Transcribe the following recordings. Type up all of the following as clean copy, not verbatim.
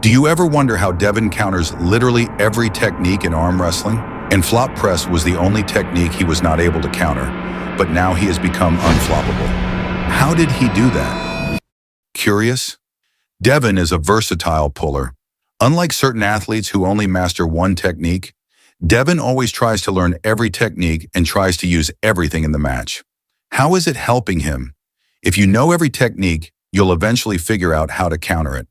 Do you ever wonder how Devon counters literally every technique in arm wrestling? And flop press was the only technique he was not able to counter, but now he has become unfloppable. How did he do that? Curious? Devon is a versatile puller. Unlike certain athletes who only master one technique, Devon always tries to learn every technique and tries to use everything in the match. How is it helping him? If you know every technique, you'll eventually figure out how to counter it.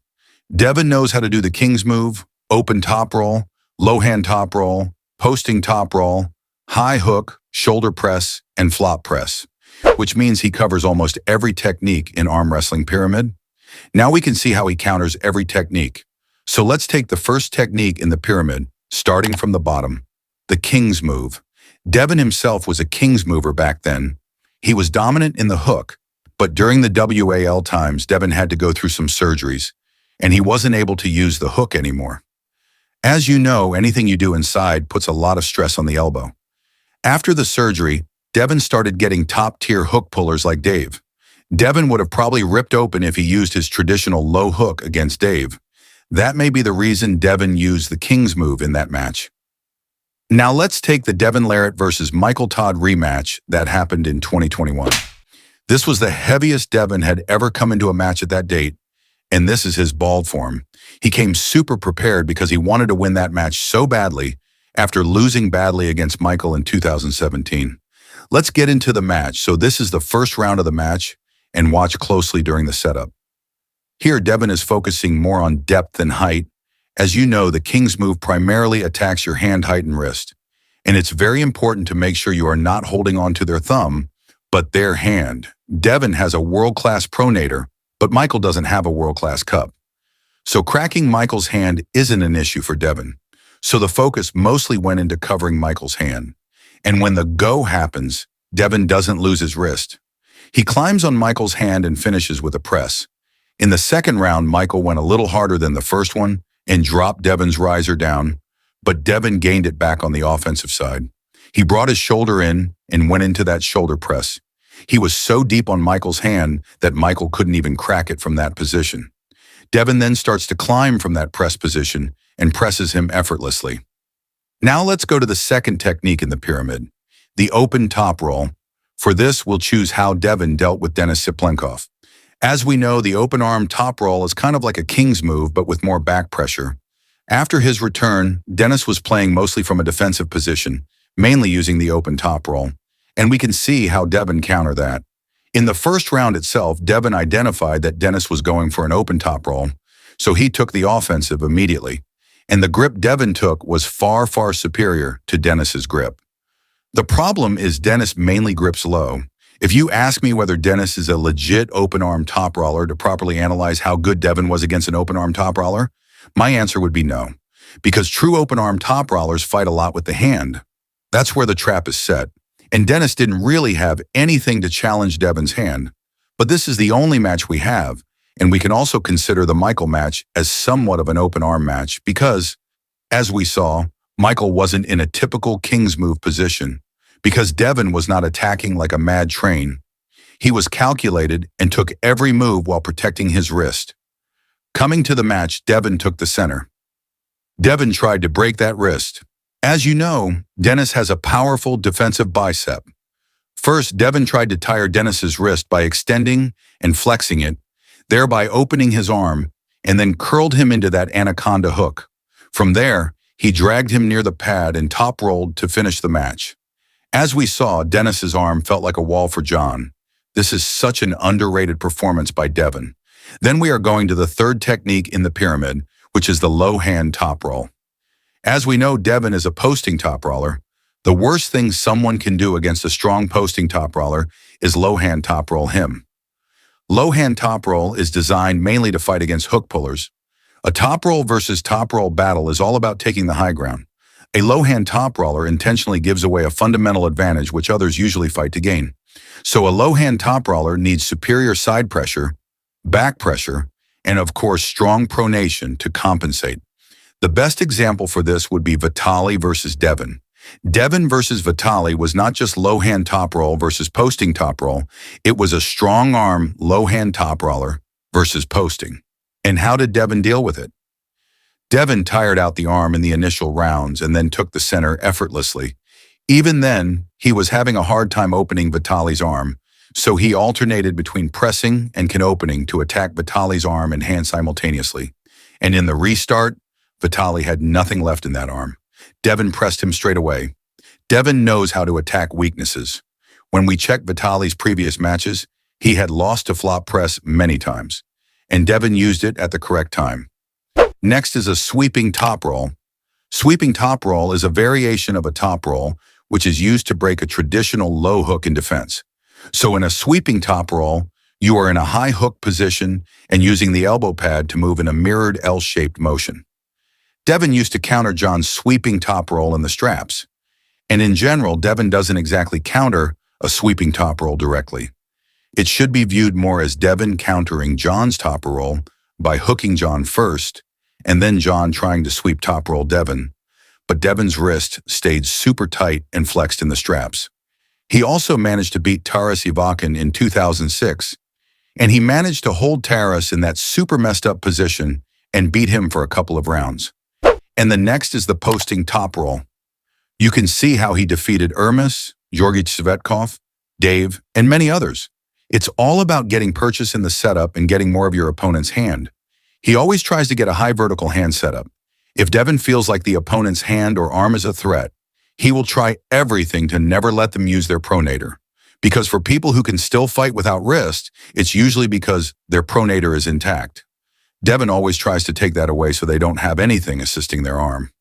Devon knows how to do the King's move, open top roll, low hand top roll, posting top roll, high hook, shoulder press, and flop press, which means he covers almost every technique in arm wrestling pyramid. Now we can see how he counters every technique. So let's take the first technique in the pyramid, starting from the bottom, the King's move. Devon himself was a King's mover back then. He was dominant in the hook, but during the WAL times, Devon had to go through some surgeries, and he wasn't able to use the hook anymore. As you know, anything you do inside puts a lot of stress on the elbow. After the surgery, Devon started getting top-tier hook pullers like Dave. Devon would have probably ripped open if he used his traditional low hook against Dave. That may be the reason Devon used the King's move in that match. Now let's take the Devon Larratt versus Michael Todd rematch that happened in 2021. This was the heaviest Devon had ever come into a match at that date, and this is his bald form. He came super prepared because he wanted to win that match so badly after losing badly against Michael in 2017. Let's get into the match. So this is the first round of the match, and watch closely during the setup. Here, Devon is focusing more on depth than height. As you know, the King's move primarily attacks your hand height and wrist, and it's very important to make sure you are not holding on to their thumb, but their hand. Devon has a world-class pronator, but Michael doesn't have a world-class cup. So cracking Michael's hand isn't an issue for Devon. So the focus mostly went into covering Michael's hand. And when the go happens, Devon doesn't lose his wrist. He climbs on Michael's hand and finishes with a press. In the second round, Michael went a little harder than the first one and dropped Devon's riser down, but Devon gained it back on the offensive side. He brought his shoulder in and went into that shoulder press. He was so deep on Michael's hand that Michael couldn't even crack it from that position. Devon then starts to climb from that press position and presses him effortlessly. Now let's go to the second technique in the pyramid, the open top roll. For this, we'll choose how Devon dealt with Denis Cyplenkov. As we know, the open arm top roll is kind of like a King's move, but with more back pressure. After his return, Denis was playing mostly from a defensive position, mainly using the open top roll. And we can see how Devon countered that. In the first round itself, Devon identified that Denis was going for an open top roll, so he took the offensive immediately. And the grip Devon took was far, far superior to Denis's grip. The problem is Denis mainly grips low. If you ask me whether Denis is a legit open arm top roller to properly analyze how good Devon was against an open arm top roller, my answer would be no. Because true open arm top rollers fight a lot with the hand. That's where the trap is set. And Denis didn't really have anything to challenge Devon's hand. But this is the only match we have, and we can also consider the Michael match as somewhat of an open arm match because, as we saw, Michael wasn't in a typical King's move position because Devon was not attacking like a mad train. He was calculated and took every move while protecting his wrist. Coming to the match, Devon took the center. Devon tried to break that wrist. As you know, Denis has a powerful defensive bicep. First, Devon tried to tire Denis's wrist by extending and flexing it, thereby opening his arm, and then curled him into that anaconda hook. From there, he dragged him near the pad and top rolled to finish the match. As we saw, Denis's arm felt like a wall for John. This is such an underrated performance by Devon. Then we are going to the third technique in the pyramid, which is the low hand top roll. As we know, Devon is a posting top roller. The worst thing someone can do against a strong posting top roller is low hand top roll him. Low hand top roll is designed mainly to fight against hook pullers. A top roll versus top roll battle is all about taking the high ground. A low hand top roller intentionally gives away a fundamental advantage which others usually fight to gain. So a low hand top roller needs superior side pressure, back pressure, and of course strong pronation to compensate. The best example for this would be Vitali versus Devon. Devon versus Vitali was not just low hand top roll versus posting top roll, it was a strong arm low hand top roller versus posting. And how did Devon deal with it? Devon tired out the arm in the initial rounds and then took the center effortlessly. Even then, he was having a hard time opening Vitali's arm, so he alternated between pressing and opening to attack Vitali's arm and hand simultaneously. And in the restart, Vitali had nothing left in that arm. Devon pressed him straight away. Devon knows how to attack weaknesses. When we checked Vitali's previous matches, he had lost to flop press many times, and Devon used it at the correct time. Next is a sweeping top roll. Sweeping top roll is a variation of a top roll, which is used to break a traditional low hook in defense. So in a sweeping top roll, you are in a high hook position and using the elbow pad to move in a mirrored L-shaped motion. Devon used to counter John's sweeping top roll in the straps. And in general, Devon doesn't exactly counter a sweeping top roll directly. It should be viewed more as Devon countering John's top roll by hooking John first, and then John trying to sweep top roll Devon. But Devon's wrist stayed super tight and flexed in the straps. He also managed to beat Taras Ivakin in 2006, and he managed to hold Taras in that super messed up position and beat him for a couple of rounds. And the next is the posting top roll. You can see how he defeated Ermis, Georgi Svetkov, Dave, and many others. It's all about getting purchase in the setup and getting more of your opponent's hand. He always tries to get a high vertical hand setup. If Devon feels like the opponent's hand or arm is a threat, he will try everything to never let them use their pronator. Because for people who can still fight without wrist, it's usually because their pronator is intact. Devon always tries to take that away so they don't have anything assisting their arm.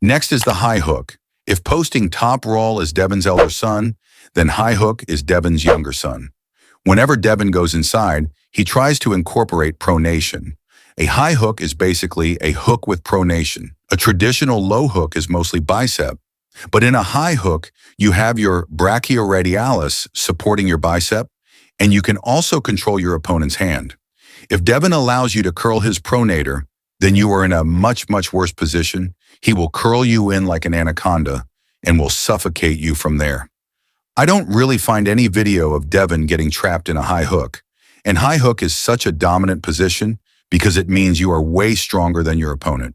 Next is the high hook. If posting top roll is Devon's elder son, then high hook is Devon's younger son. Whenever Devon goes inside, he tries to incorporate pronation. A high hook is basically a hook with pronation. A traditional low hook is mostly bicep. But in a high hook, you have your brachioradialis supporting your bicep, and you can also control your opponent's hand. If Devon allows you to curl his pronator, then you are in a much, much worse position. He will curl you in like an anaconda and will suffocate you from there. I don't really find any video of Devon getting trapped in a high hook. And high hook is such a dominant position because it means you are way stronger than your opponent.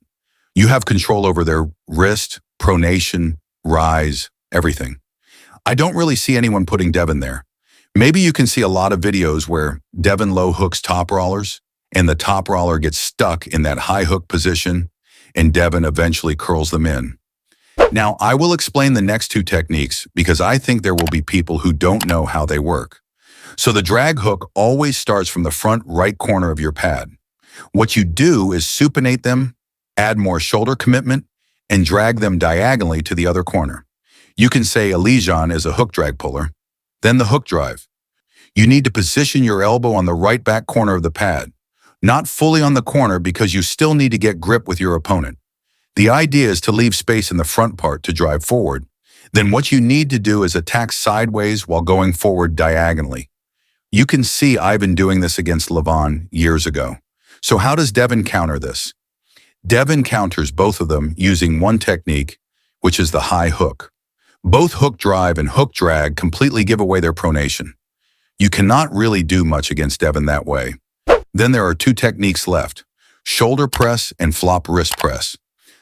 You have control over their wrist, pronation, rise, everything. I don't really see anyone putting Devon there. Maybe you can see a lot of videos where Devon low hooks top rollers and the top roller gets stuck in that high hook position and Devon eventually curls them in. Now, I will explain the next two techniques because I think there will be people who don't know how they work. So the drag hook always starts from the front right corner of your pad. What you do is supinate them, add more shoulder commitment, and drag them diagonally to the other corner. You can say a legion is a hook drag puller, then the hook drive. You need to position your elbow on the right back corner of the pad, not fully on the corner because you still need to get grip with your opponent. The idea is to leave space in the front part to drive forward. Then what you need to do is attack sideways while going forward diagonally. You can see Ivan doing this against Levon years ago. So how does Devon counter this? Devon counters both of them using one technique, which is the high hook. Both hook drive and hook drag completely give away their pronation. You cannot really do much against Devon that way. Then there are two techniques left, shoulder press and flop wrist press.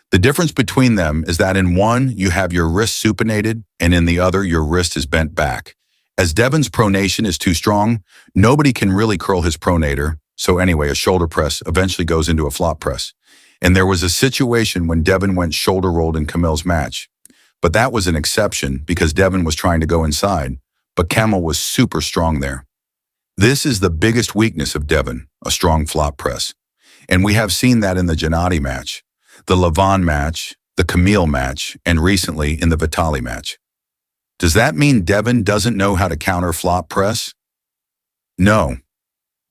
The difference between them is that in one, you have your wrist supinated, and in the other, your wrist is bent back. As Devon's pronation is too strong, nobody can really curl his pronator, so anyway, a shoulder press eventually goes into a flop press. And there was a situation when Devon went shoulder rolled in Camille's match. But that was an exception because Devon was trying to go inside, but Camille was super strong there. This is the biggest weakness of Devon, a strong flop press. And we have seen that in the Gennady match, the Levon match, the Camille match, and recently in the Vitali match. Does that mean Devon doesn't know how to counter flop press? No.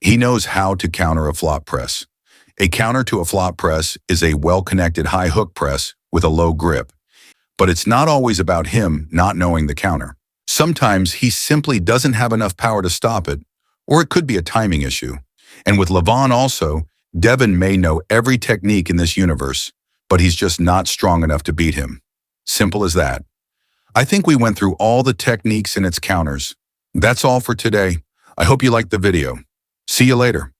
He knows how to counter a flop press. A counter to a flop press is a well-connected high hook press with a low grip. But it's not always about him not knowing the counter. Sometimes he simply doesn't have enough power to stop it, or it could be a timing issue. And with Levon also, Devon may know every technique in this universe, but he's just not strong enough to beat him. Simple as that. I think we went through all the techniques and its counters. That's all for today. I hope you liked the video. See you later.